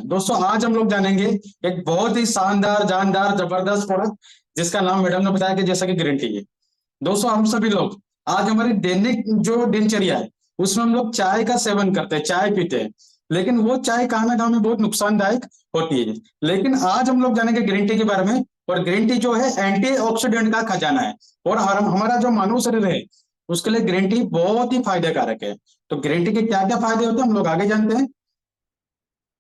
दोस्तों आज हम लोग जानेंगे एक बहुत ही शानदार जानदार जबरदस्त प्रोडक्ट जिसका नाम मैडम ने बताया कि जैसा कि ग्रीन टी है। दोस्तों हम सभी लोग आज हमारी दैनिक जो दिनचर्या है उसमें हम लोग चाय का सेवन करते हैं, चाय पीते हैं। लेकिन वो चाय कहाँ ना कहाँ में बहुत नुकसानदायक होती है। लेकिन आज हम लोग जानेंगे ग्रीन टी के बारे में। और ग्रीन टी जो है एंटीऑक्सीडेंट का खजाना है। और हमारा जो मानव शरीर है उसके लिए ग्रीन टी बहुत ही फायदेकारक है। तो ग्रीन टी के क्या क्या फायदे होते हैं हम लोग आगे जानते हैं।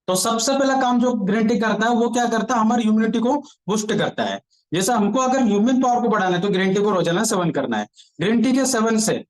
तो सबसे पहला काम जो ग्रीन टी करता है वो क्या करता है, हमारी इम्यूनिटी को बूस्ट करता है। जैसे हमको अगर ह्यूमन पावर को बढ़ाना है तो ग्रीन टी को रोजाना सेवन करना है। ग्रीन टी के सेवन से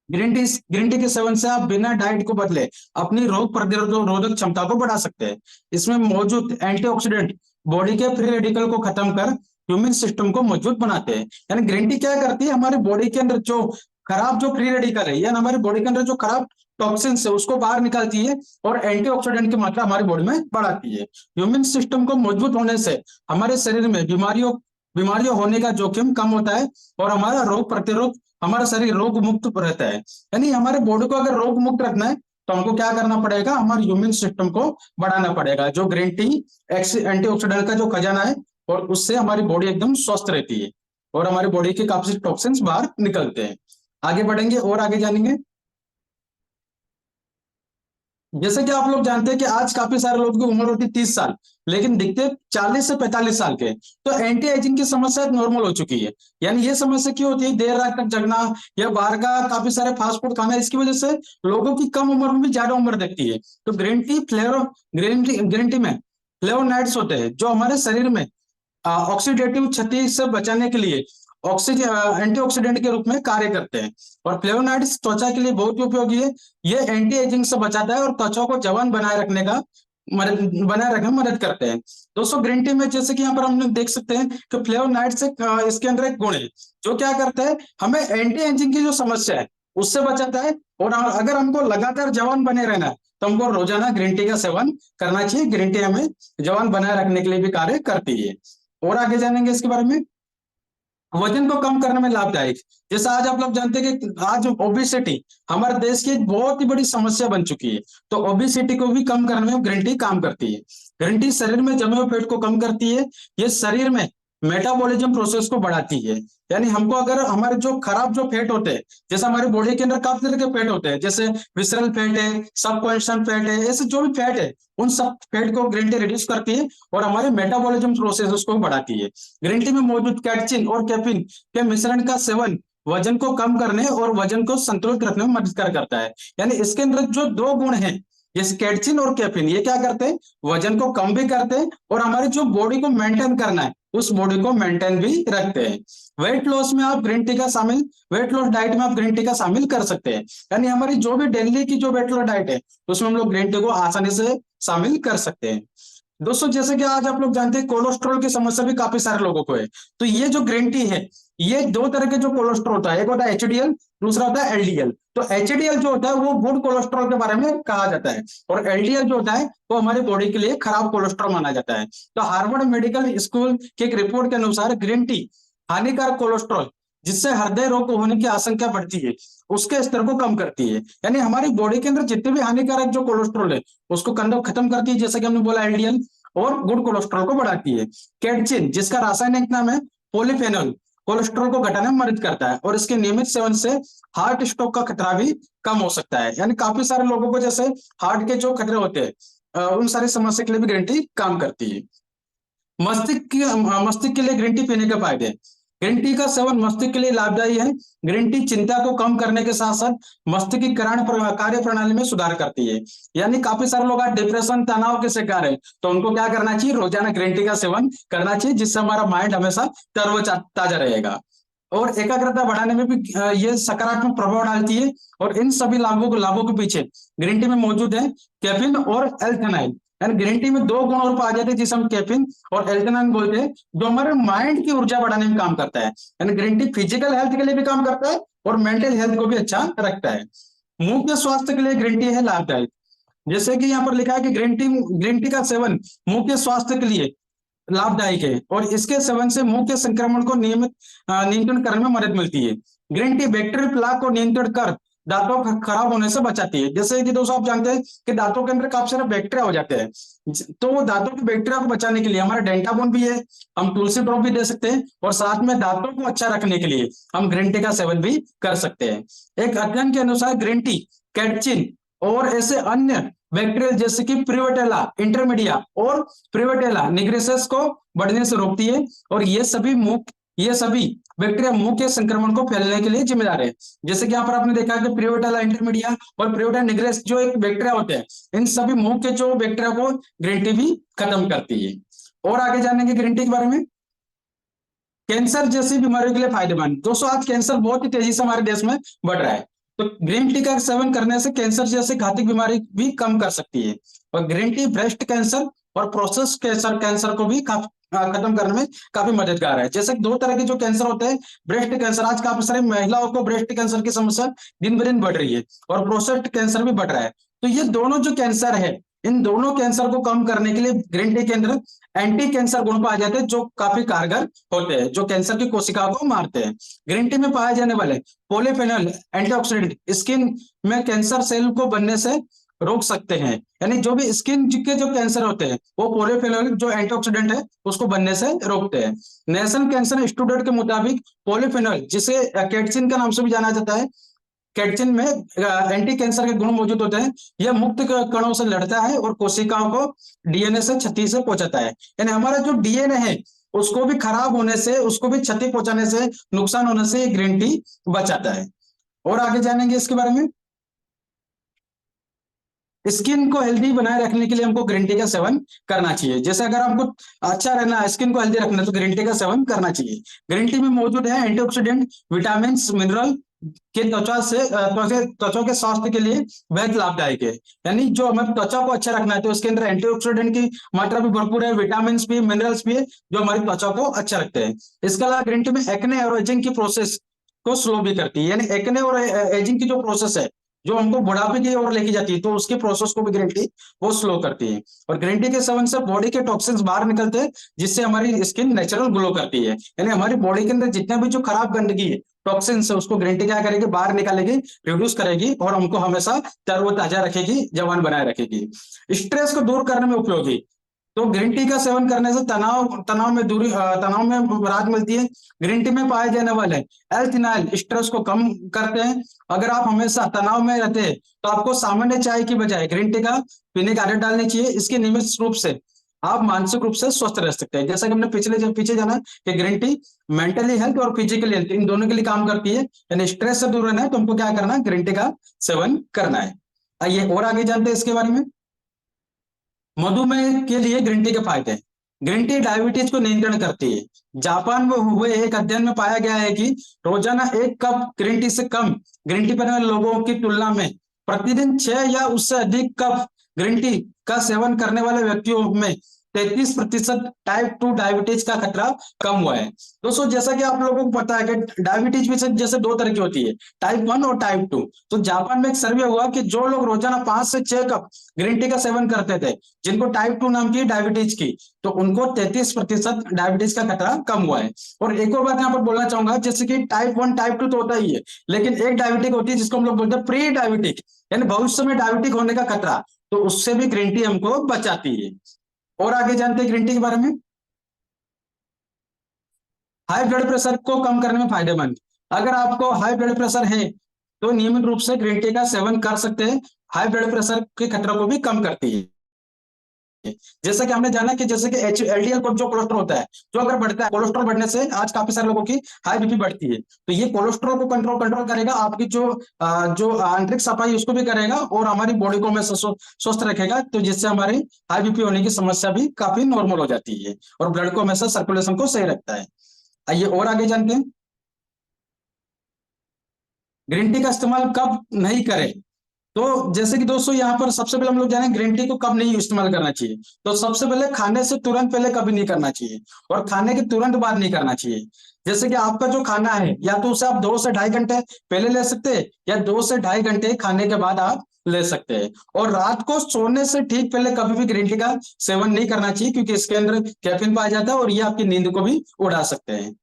ग्रीन टी के सेवन से आप बिना डाइट को बदले अपनी रोग प्रतिरोधक क्षमता को बढ़ा सकते हैं। इसमें मौजूद एंटीऑक्सीडेंट बॉडी के फ्री रेडिकल को खत्म कर ह्यूमन सिस्टम को मजबूत बनाते हैं। यानी ग्रीन टी क्या करती है, हमारे बॉडी के अंदर जो खराब जो फ्री रेडिकल है यानी हमारी बॉडी के अंदर जो खराब टॉक्सिन्स है उसको बाहर निकालती है और एंटीऑक्सीडेंट की मात्रा हमारी बॉडी में बढ़ाती है। ह्यूमन सिस्टम को मजबूत होने से हमारे शरीर में बीमारियों बीमारियों होने का जोखिम कम होता है और हमारा शरीर रोग मुक्त रहता है। यानी हमारे बॉडी को अगर रोग मुक्त रखना है तो हमको क्या करना पड़ेगा, हमारे ह्यूमन सिस्टम को बढ़ाना पड़ेगा। जो ग्रीन टी एंटीऑक्सीडेंट का जो खजाना है और उससे हमारी बॉडी एकदम स्वस्थ रहती है और हमारी बॉडी के काफी टॉक्सिन्स बाहर निकलते हैं। आगे बढ़ेंगे और आगे जानेंगे। जैसे कि आप लोग जानते हैं कि आज काफी सारे लोगों की उम्र होती है 30 साल, लेकिन दिखते 40 से 45 साल के। तो एंटी एजिंग की समस्या नॉर्मल हो चुकी है। यानी ये समस्या क्यों होती है, देर रात तक जगना या बाहर का काफी सारे फास्ट फूड खाना, इसकी वजह से लोगों की कम उम्र में भी ज्यादा उम्र दिखती है। तो ग्रीन टी में फ्लेवोनॉइड्स होते हैं जो हमारे शरीर में ऑक्सीडेटिव क्षति से बचाने के लिए ऑक्सीजन एंटीऑक्सीडेंट के रूप में कार्य करते हैं। और फ्लेवोनॉइड्स त्वचा के लिए बहुत उपयोगी है। ये एंटी एजिंग से बचाता है और त्वचा को जवान बनाए रखने में मदद करते हैं। दोस्तों ग्रीन टी में जैसे कि यहाँ पर हम देख सकते हैं कि फ्लेवोनॉइड से इसके अंदर एक गुण है जो क्या करता है, हमें एंटी एजिंग की जो समस्या है उससे बचाता है। और अगर हमको लगातार जवान बने रहना है तो हमको रोजाना ग्रीन टी का सेवन करना चाहिए। ग्रीन टी हमें जवान बनाए रखने के लिए भी कार्य करती है। और आगे जानेंगे इसके बारे में। वजन को कम करने में लाभदायक। जैसे आज आप लोग जानते हैं कि आज ओबिसिटी हमारे देश की एक बहुत ही बड़ी समस्या बन चुकी है। तो ओबिसिटी को भी कम करने में ग्रीन टी काम करती है। ग्रीन टी शरीर में जमे हुए फैट को कम करती है। ये शरीर में मेटाबॉलिज्म प्रोसेस को बढ़ाती है। यानी हमको अगर हमारे जो खराब जो फैट होते हैं, जैसे हमारे बॉडी के अंदर काफी तरह के फैट होते हैं, जैसे विसरल फैट है, सबकॉन्शियस फैट है, ऐसे जो भी फैट है उन सब फैट को ग्रीन टी रिड्यूस करती है और हमारे मेटाबॉलिज्म प्रोसेस उसको बढ़ाती है। ग्रीन टी में मौजूद कैटचिन और कैफीन के मिश्रण का सेवन वजन को कम करने और वजन को संतुलित रखने में मदद करता है। यानी इसके अंदर जो दो गुण हैं, जैसे कैटचिन और कैफीन, ये क्या करते हैं, वजन को कम भी करते हैं और हमारी जो बॉडी को मेंटेन करना है उस बॉडी को मेंटेन भी रखते हैं। वेट लॉस में आप ग्रीन टी का शामिल वेट लॉस डाइट में आप ग्रीन टी का शामिल कर सकते हैं। यानी हमारी जो भी डेली की जो वेट लॉस डाइट है उसमें हम लोग ग्रीन टी को आसानी से शामिल कर सकते हैं। दोस्तों जैसे कि आज आप लोग जानते हैं कोलेस्ट्रॉल की समस्या भी काफी सारे लोगों को है। तो ये जो ग्रीन टी है, ये दो तरह के जो कोलेस्ट्रॉल होता है, एक होता है एचडीएल, दूसरा होता है एलडीएल। तो एचडीएल जो होता है वो गुड कोलेस्ट्रॉल के बारे में कहा जाता है और एलडीएल जो होता है वो हमारी बॉडी के लिए खराब कोलेस्ट्रॉल माना जाता है। तो हार्वर्ड मेडिकल स्कूल की एक रिपोर्ट के अनुसार ग्रीन टी हानिकारक कोलेस्ट्रॉल जिससे हृदय रोग होने की आशंका बढ़ती है उसके स्तर को कम करती है। यानी हमारी बॉडी के अंदर जितने भी हानिकारक जो कोलेस्ट्रॉल है उसको खत्म करती है, जैसे कि हमने बोला एलडीएल, और गुड कोलेस्ट्रॉल को बढ़ाती है। कैटचिन जिसका रासायनिक नाम है पॉलीफेनॉल, कोलेस्ट्रॉल को घटाने में मदद करता है और इसके नियमित सेवन से हार्ट स्ट्रोक का खतरा भी कम हो सकता है। यानी काफी सारे लोगों को जैसे हार्ट के जो खतरे होते हैं उन सारी समस्या के लिए भी ग्रीन टी काम करती है। मस्तिष्क के लिए ग्रीन टी पीने के फायदे। ग्रीन टी का सेवन मस्तिष्क के लिए लाभदायी है। ग्रीन टी चिंता को कम करने के साथ साथ मस्तिष्क की कार्य प्रणाली में सुधार करती है। यानी काफी सारे लोग आज डिप्रेशन तनाव के शिकार है तो उनको क्या करना चाहिए, रोजाना ग्रीन टी का सेवन करना चाहिए जिससे हमारा माइंड हमेशा ताजा रहेगा। और एकाग्रता बढ़ाने में भी ये सकारात्मक प्रभाव डालती है। और इन सभी लाभों के पीछे ग्रीन टी में मौजूद है कैफीन और एल्थेनाइन। यानी ग्रीन टी में दो गुण और पाए जाते हैं जिसे हम कैफीन और एल्थेनाइन बोलते हैं, जो हमारे माइंड की ऊर्जा बढ़ाने में काम करता है। यानी ग्रीन टी फिजिकल हेल्थ के लिए भी काम करता है और मेंटल हेल्थ को भी अच्छा रखता है। मुंह के स्वास्थ्य के लिए ग्रीन टी है लाभदायक। जैसे कि यहाँ पर लिखा है कि ग्रीन टी का सेवन मुंह के स्वास्थ्य के लिए लाभदायक है और इसके सेवन से मुंह के संक्रमण को नियंत्रण करने में मदद मिलती है। ग्रीन टी बैक्टीरियल प्लाक को नियंत्रित कर दांतों को खराब होने से बचाती है। जैसे कि दोस्तों आप जानते हैं कि दांतों के अंदर काफी सारे बैक्टीरिया हो जाते हैं, तो वो दांतों के बैक्टीरिया को बचाने के लिए हमारा डेंटाबोन भी है, हम तुलसी ड्रॉप भी दे सकते हैं, और साथ में दांतों को अच्छा रखने के लिए हम ग्रीन टी का सेवन भी कर सकते हैं। एक अध्ययन के अनुसार ग्रीन टी कैटचिन और ऐसे अन्य बैक्टीरियल जैसे कि प्रिवेटेला इंटरमीडिया और प्रिवेटेला निग्रेसस को बढ़ने से रोकती है, और ये सभी बैक्टीरिया मुंह के संक्रमण को फैलने के लिए जिम्मेदार है। जैसे कि यहाँ पर आपने देखा कि प्रिवेटेला इंटरमीडिया और प्रिवेटेला निग्रेस जो एक बैक्टीरिया होते हैं, इन सभी मुंह के जो बैक्टीरिया को ग्रीन टी भी खत्म करती है। और आगे जानेंगे ग्रीन टी के बारे में। कैंसर जैसी बीमारियों के लिए फायदेमंद। दोस्तों आज कैंसर बहुत ही तेजी से हमारे देश में बढ़ रहा है, तो ग्रीन टी का सेवन करने से कैंसर जैसी घातक बीमारी भी कम कर सकती है। और ग्रीन टी ब्रेस्ट कैंसर और प्रोस्टेट कैंसर को भी खत्म करने में काफी मददगार है। जैसे दो तरह के जो कैंसर होते हैं, ब्रेस्ट कैंसर, आज काफी सारी महिलाओं को ब्रेस्ट कैंसर की समस्या दिन ब दिन बढ़ रही है, और प्रोस्टेट कैंसर भी बढ़ रहा है। तो ये दोनों जो कैंसर है, इन दोनों कैंसर को कम करने के लिए ग्रीन टी के अंदर एंटी कैंसर गुण पाए जाते हैं, जो काफी कारगर होते हैं, जो कैंसर की कोशिकाओं को मारते हैं। ग्रीन टी में पाए जाने वाले पॉलीफेनॉल एंटीऑक्सीडेंट स्किन में कैंसर सेल को बनने से रोक सकते हैं, यानी जो भी स्किन के जो कैंसर होते हैं वो पॉलीफेनॉल जो एंटीऑक्सीडेंट है उसको बनने से रोकते हैं। नेशनल कैंसर इंस्टीट्यूट के मुताबिक पॉलीफेनॉल, जिसे कैटचिन का नाम से भी जाना जाता है, कैटचिन में एंटी कैंसर के गुण मौजूद होते हैं। यह मुक्त कणों से लड़ता है और कोशिकाओं को डीएनए से क्षति से पहुंचाता है, यानी हमारा जो डीएनए है उसको भी खराब होने से, उसको भी क्षति पहुंचाने से, नुकसान होने से ग्रीन टी बचाता है। और आगे जानेंगे इसके बारे में। स्किन को हेल्दी बनाए रखने के लिए हमको ग्रीन टी का सेवन करना चाहिए। जैसे अगर हमको अच्छा रहना है, स्किन को हेल्दी रखना है, तो ग्रीन टी का सेवन करना चाहिए। ग्रीन टी में मौजूद है एंटीऑक्सीडेंट, विटामिन, मिनरल के त्वचा के स्वास्थ्य के लिए बेहद लाभदायक है। यानी जो हमें त्वचा को अच्छा रखना है तो इसके अंदर एंटीऑक्सीडेंट की मात्रा भी भरपूर है, विटामिन भी, मिनरल्स भी है, जो हमारी त्वचा को अच्छा रखते हैं। इसके अलावा ग्रीन टी में एक्ने और एजिंग की प्रोसेस को स्लो भी करती है, यानी एक्ने और एजिंग की जो प्रोसेस है जो हमको बुढ़ापे की ओर लेके जाती है, तो उसके प्रोसेस को भी ग्रीन टी वो स्लो करती है। और ग्रीन टी के सेवन से बॉडी के टॉक्सिन्स बाहर निकलते हैं, जिससे हमारी स्किन नेचुरल ग्लो करती है। यानी हमारी बॉडी के अंदर जितना भी जो खराब गंदगी है, टॉक्सिन्स है, उसको ग्रीन टी क्या करेगी, बाहर निकालेगी, रिड्यूस करेगी, और हमको हमेशा तरोताजा रखेगी, जवान बनाए रखेगी। स्ट्रेस को दूर करने में उपयोगी। तो ग्रीन टी का सेवन करने से तनाव में राहत मिलती है। ग्रीन टी में पाए जाने वाले एल्थिनाइल स्ट्रेस को कम करते हैं। अगर आप हमेशा तनाव में रहते हैं तो आपको सामान्य चाय की बजाय ग्रीन टी का पीने की आदत डालनी चाहिए। इसके नियमित रूप से आप मानसिक रूप से स्वस्थ रह सकते हैं। जैसा कि हमने पीछे जाना कि ग्रीन टी मेंटली हेल्थ और फिजिकली हेल्थ इन दोनों के लिए काम करती है, यानी स्ट्रेस से दूर रहना है तो हमको क्या करना है, ग्रीन टी का सेवन करना है। आइए और आगे जानते हैं इसके बारे में। मधुमेह के लिए ग्रीन टी के फायदे। ग्रीन टी डायबिटीज को नियंत्रण करती है। जापान में हुए एक अध्ययन में पाया गया है कि रोजाना 1 कप ग्रीन टी से कम ग्रीन टी पीने वाले लोगों की तुलना में प्रतिदिन 6 या उससे अधिक कप ग्रीन टी का सेवन करने वाले व्यक्तियों में 33% टाइप 2 डायबिटीज का खतरा कम हुआ है। दोस्तों जैसा कि आप लोगों को पता है कि डायबिटीज भी जैसे 2 तरह की होती है, टाइप 1 और टाइप 2। तो जापान में एक सर्वे हुआ कि जो लोग रोजाना 5 से 6 कप ग्रीन टी का सेवन करते थे, जिनको टाइप 2 नाम की डायबिटीज की, तो उनको 33% डायबिटीज का खतरा कम हुआ है। और एक और बात यहाँ पर बोलना चाहूंगा, जैसे कि टाइप 1 टाइप 2 तो होता ही है, लेकिन एक डायबिटिक होती है जिसको हम लोग बोलते हैं प्री डायबिटिक, यानी भविष्य में डायबिटिक होने का खतरा, तो उससे भी ग्रीन टी हमको बचाती है। और आगे जानते हैं ग्रीन टी के बारे में। हाई ब्लड प्रेशर को कम करने में फायदेमंद। अगर आपको हाई ब्लड प्रेशर है तो नियमित रूप से ग्रीन टी का सेवन कर सकते हैं। हाई ब्लड प्रेशर के खतरे को भी कम करती है। जैसा कि हमने जाना कि जैसे कि एलडीएल जो कोलेस्ट्रॉल होता है, जो अगर बढ़ता है, कोलेस्ट्रॉल बढ़ने से आज काफी सारे लोगों की हाई बीपी बढ़ती है, तो ये कोलेस्ट्रॉल को कंट्रोल करेगा, आपकी जो आंतरिक सफाई उसको भी करेगा, और हमारी बॉडी को हमें स्वस्थ रखेगा, तो जिससे हमारी हाई बीपी होने की समस्या भी काफी नॉर्मल हो जाती है, और ब्लड को हमेशा सर्कुलेशन को सही रखता है। आइए और आगे जानते हैं ग्रीन टी का इस्तेमाल कब नहीं करें। तो जैसे कि दोस्तों यहाँ पर सबसे पहले हम लोग जाने ग्रीन टी को कब नहीं इस्तेमाल करना चाहिए। तो सबसे पहले खाने से तुरंत पहले कभी नहीं करना चाहिए, और खाने के तुरंत बाद नहीं करना चाहिए। जैसे कि आपका जो खाना है, या तो उसे आप 2 से 2.5 घंटे पहले ले सकते हैं, या 2 से 2.5 घंटे खाने के बाद आप ले सकते हैं। और रात को सोने से ठीक पहले कभी भी ग्रीन टी का सेवन नहीं करना चाहिए, क्योंकि इसके अंदर कैफीन पाया जाता है और ये आपकी नींद को भी उड़ा सकते हैं।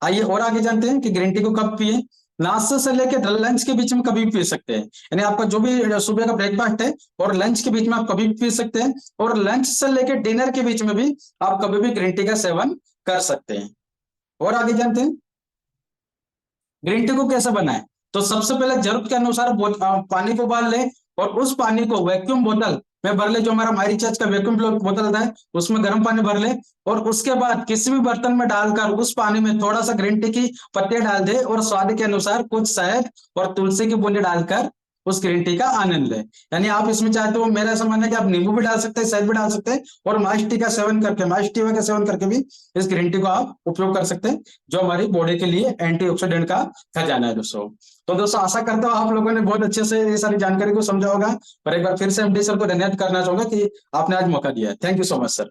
आइए और आगे जानते हैं कि ग्रीन टी को कब पिए। नाश्ते से लेकर लंच के बीच में कभी भी पी सकते हैं। यानी आपका जो भी सुबह का ब्रेकफास्ट है और लंच के बीच में आप कभी भी पी सकते हैं, और लंच से लेकर डिनर के बीच में भी आप कभी भी ग्रीन टी का सेवन कर सकते हैं। और आगे जानते हैं ग्रीन टी को कैसे बनाएं। तो सबसे पहले जरूरत के अनुसार पानी को उबाल लें, और उस पानी को वैक्यूम बोतल में भर ले, जो हमारा माई रिचार्ज का वैक्यूम बोतल था उसमें गर्म पानी भर ले, और उसके बाद किसी भी बर्तन में डालकर उस पानी में थोड़ा सा ग्रीन टी की पत्तियां डाल दे, और स्वाद के अनुसार कुछ शहद और तुलसी की बूंदी डालकर उस ग्रीन टी का आनंद ले। यानी आप इसमें चाहते हो, मेरा ऐसा मानना है कि आप नींबू भी डाल सकते हैं, शहद भी डाल सकते हैं, और माइस टी का सेवन करके, माइस टी का सेवन करके भी इस ग्रीन टी को आप उपयोग कर सकते हैं, जो हमारी बॉडी के लिए एंटीऑक्सीडेंट का खजाना है दोस्तों। तो दोस्तों आशा करता हूँ आप लोगों ने बहुत अच्छे से ये सारी जानकारी को समझा होगा, और एक बार फिर से एमडी सर को धन्यवाद करना चाहूंगा कि आपने आज मौका दिया। Thank you so much sir.